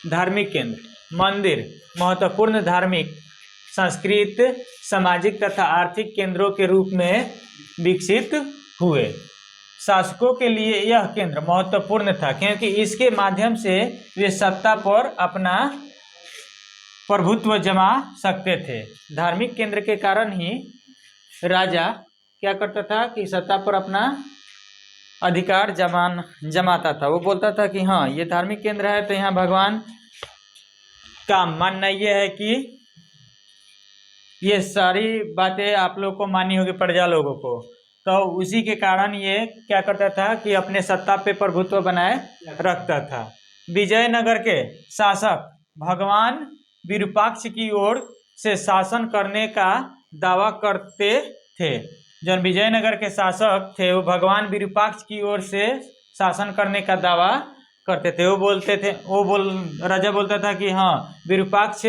धार्मिक केंद्र, मंदिर महत्वपूर्ण धार्मिक, सांस्कृतिक, सामाजिक तथा आर्थिक केंद्रों के रूप में विकसित हुए। शासकों के लिए यह केंद्र महत्वपूर्ण था क्योंकि इसके माध्यम से वे सत्ता पर अपना प्रभुत्व जमा सकते थे। धार्मिक केंद्र के कारण ही राजा क्या करता था कि सत्ता पर अपना अधिकार जमाता था। वो बोलता था कि हाँ ये धार्मिक केंद्र है तो यहाँ भगवान का मानना ये है कि ये सारी बातें आप लोग को माननी होगी, प्रजा लोगों को। तो उसी के कारण ये क्या करता था कि अपने सत्ता पे प्रभुत्व बनाए रखता था। विजयनगर के शासक भगवान विरूपाक्ष की ओर से शासन करने का दावा करते थे। जो विजयनगर के शासक थे वो भगवान विरूपाक्ष की ओर से शासन करने का दावा करते थे। राजा बोलता था कि हाँ विरूपाक्ष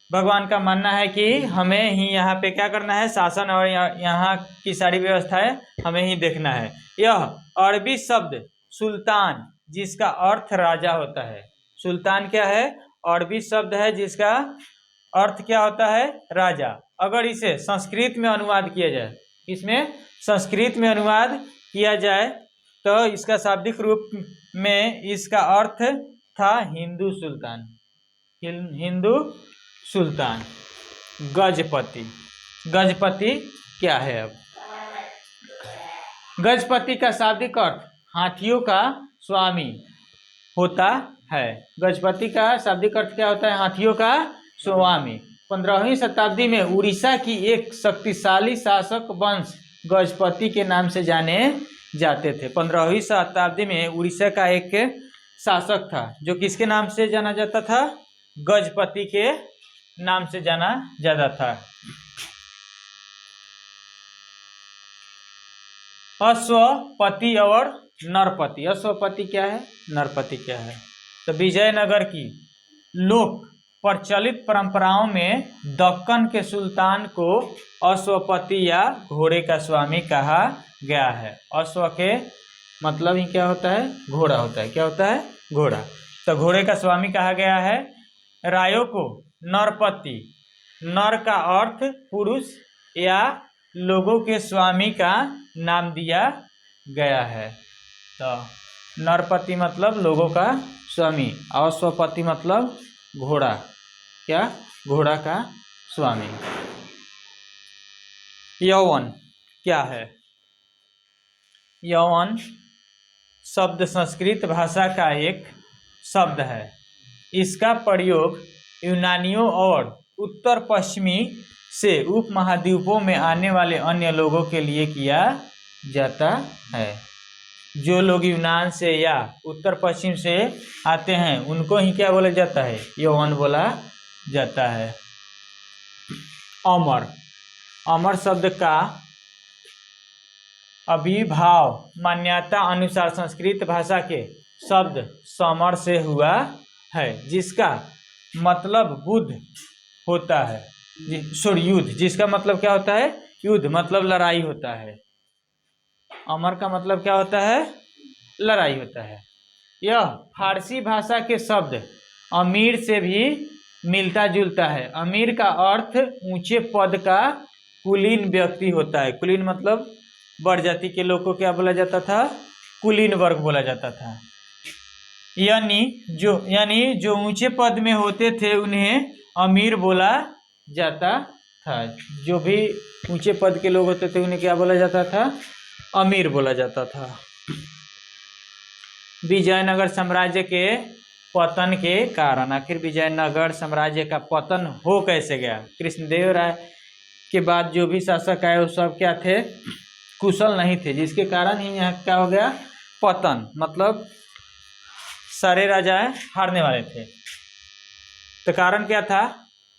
भगवान का मानना है कि हमें ही यहाँ पे क्या करना है, शासन, और यहाँ की सारी व्यवस्थाएं हमें ही देखना है। यह अरबी शब्द सुल्तान जिसका अर्थ राजा होता है। सुल्तान क्या है? अरबी शब्द है जिसका अर्थ क्या होता है? राजा। अगर इसे संस्कृत में अनुवाद किया जाए, इसमें संस्कृत में अनुवाद किया जाए तो इसका शाब्दिक रूप में इसका अर्थ था हिंदू सुल्तान। हिंदू सुल्तान। गजपति। गजपति क्या है? अब गजपति का शाब्दिक अर्थ हाथियों का स्वामी होता है। गजपति का शाब्दिक अर्थ क्या होता है? हाथियों का स्वामी। 15वीं शताब्दी में उड़ीसा की एक शक्तिशाली शासक वंश गजपति के नाम से जाने जाते थे। 15वीं शताब्दी में उड़ीसा का एक शासक था जो किसके नाम से जाना जाता था? गजपति के नाम से जाना जाता था। अश्वपति और नरपति। अश्वपति क्या है? नरपति क्या है? तो विजयनगर की लोक प्रचलित परंपराओं में दक्कन के सुल्तान को अश्वपति या घोड़े का स्वामी कहा गया है। अश्व के मतलब ही क्या होता है? घोड़ा होता है। क्या होता है? घोड़ा। तो घोड़े का स्वामी कहा गया है। रायों को नरपति, नर का अर्थ पुरुष या लोगों के स्वामी का नाम दिया गया है। तो नरपति मतलब लोगों का स्वामी, अश्वपति मतलब घोड़ा। क्या? घोड़ा का स्वामी। यौवन क्या है? यौवन शब्द संस्कृत भाषा का एक शब्द है। इसका प्रयोग यूनानियों और उत्तर पश्चिमी से उपमहाद्वीपों में आने वाले अन्य लोगों के लिए किया जाता है। जो लोग यूनान से या उत्तर पश्चिम से आते हैं उनको ही क्या बोला जाता है? यौवन बोला जाता है। अमर। अमर शब्द का अभिभाव मान्यता अनुसार संस्कृत भाषा के शब्द समर से हुआ है जिसका मतलब बुद्ध होता है। युद्ध, जिसका मतलब क्या होता है? युद्ध मतलब लड़ाई होता है। अमर का मतलब क्या होता है? लड़ाई होता है। यह फारसी भाषा के शब्द अमीर से भी मिलता जुलता है। अमीर का अर्थ ऊंचे पद का कुलीन व्यक्ति होता है। कुलीन मतलब बड़ जाति के लोग को क्या बोला जाता था? कुलीन वर्ग बोला जाता था। यानी जो ऊंचे पद में होते थे उन्हें अमीर बोला जाता था। जो भी ऊंचे पद के लोग होते थे उन्हें क्या बोला जाता था? अमीर बोला जाता था। विजयनगर साम्राज्य के पतन के कारण, आखिर विजयनगर साम्राज्य का पतन हो कैसे गया? कृष्णदेव राय के बाद जो भी शासक आए वो सब क्या थे? कुशल नहीं थे, जिसके कारण ही यहाँ क्या हो गया? पतन। मतलब सारे राजा हारने वाले थे। तो कारण क्या था?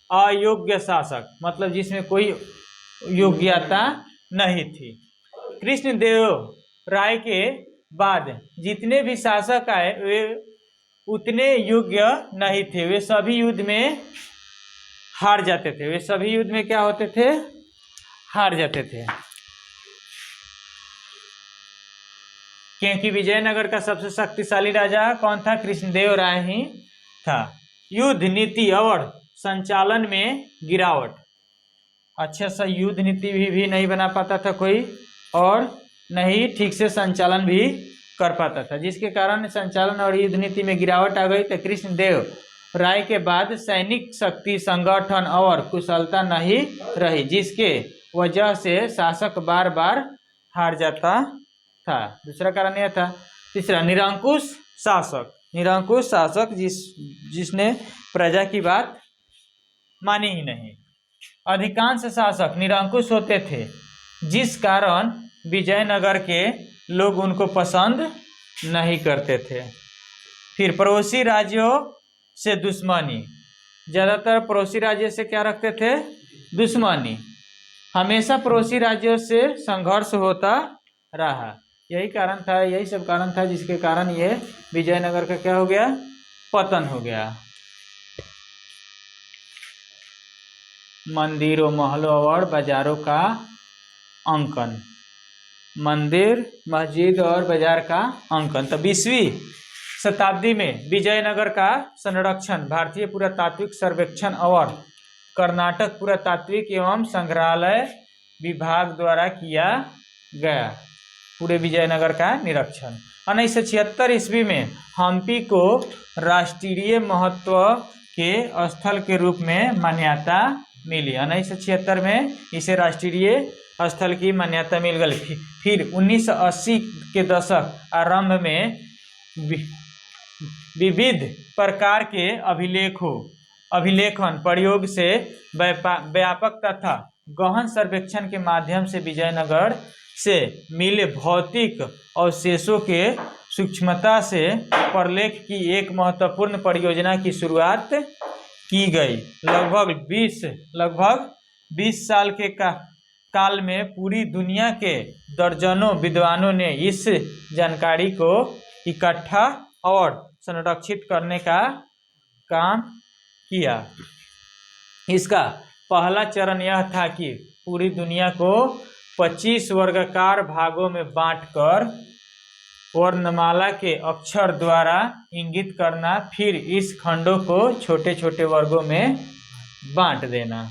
अयोग्य शासक, मतलब जिसमें कोई योग्यता नहीं थी। कृष्णदेव राय के बाद जितने भी शासक आए वे उतने योग्य नहीं थे। वे सभी युद्ध में हार जाते थे। वे सभी युद्ध में क्या होते थे? हार जाते थे। क्योंकि विजयनगर का सबसे शक्तिशाली राजा कौन था? कृष्णदेव राय ही था। युद्ध नीति और संचालन में गिरावट। अच्छा सा युद्ध नीति भी नहीं बना पाता था कोई, और नहीं ठीक से संचालन भी कर पाता था, जिसके कारण संचालन और युद्ध नीति में गिरावट आ गई। तो कृष्णदेव राय के बाद सैनिक शक्ति, संगठन और कुशलता नहीं रही, जिसके वजह से शासक बार बार हार जाता था। दूसरा कारण यह था। तीसरा, निरंकुश शासक। निरंकुश शासक जिसने प्रजा की बात मानी ही नहीं। अधिकांश शासक निरंकुश होते थे, जिस कारण विजयनगर के लोग उनको पसंद नहीं करते थे। फिर पड़ोसी राज्यों से दुश्मनी। ज़्यादातर पड़ोसी राज्य से क्या रखते थे? दुश्मनी। हमेशा पड़ोसी राज्यों से संघर्ष होता रहा। यही कारण था, यही सब कारण था जिसके कारण ये विजयनगर का क्या हो गया? पतन हो गया। मंदिरों, महलों और बाजारों का अंकन। मंदिर, मस्जिद और बाजार का अंकन। तो 20वीं शताब्दी में विजयनगर का संरक्षण भारतीय पुरातात्विक सर्वेक्षण और कर्नाटक पुरातात्विक एवं संग्रहालय विभाग द्वारा किया गया। पूरे विजयनगर का निरीक्षण। 1976 ईस्वी में हम्पी को राष्ट्रीय महत्व के स्थल के रूप में मान्यता मिली। 1976 में इसे राष्ट्रीय स्थल की मान्यता मिल गई। फिर 1980 के दशक आरंभ में विविध प्रकार के अभिलेखन प्रयोग से व्यापक तथा गहन सर्वेक्षण के माध्यम से विजयनगर से मिले भौतिक अवशेषों के सूक्ष्मता से प्रलेख की एक महत्वपूर्ण परियोजना की शुरुआत की गई। लगभग 20 साल के काल में पूरी दुनिया के दर्जनों विद्वानों ने इस जानकारी को इकट्ठा और संरक्षित करने का काम किया। इसका पहला चरण यह था कि पूरी दुनिया को 25 वर्गाकार भागों में बांटकर वर्णमाला के अक्षर द्वारा इंगित करना, फिर इस खंडों को छोटे छोटे वर्गों में बांट देना।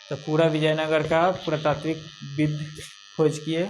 तो पूरा विजयनगर का पुरातात्विक विद खोज किए।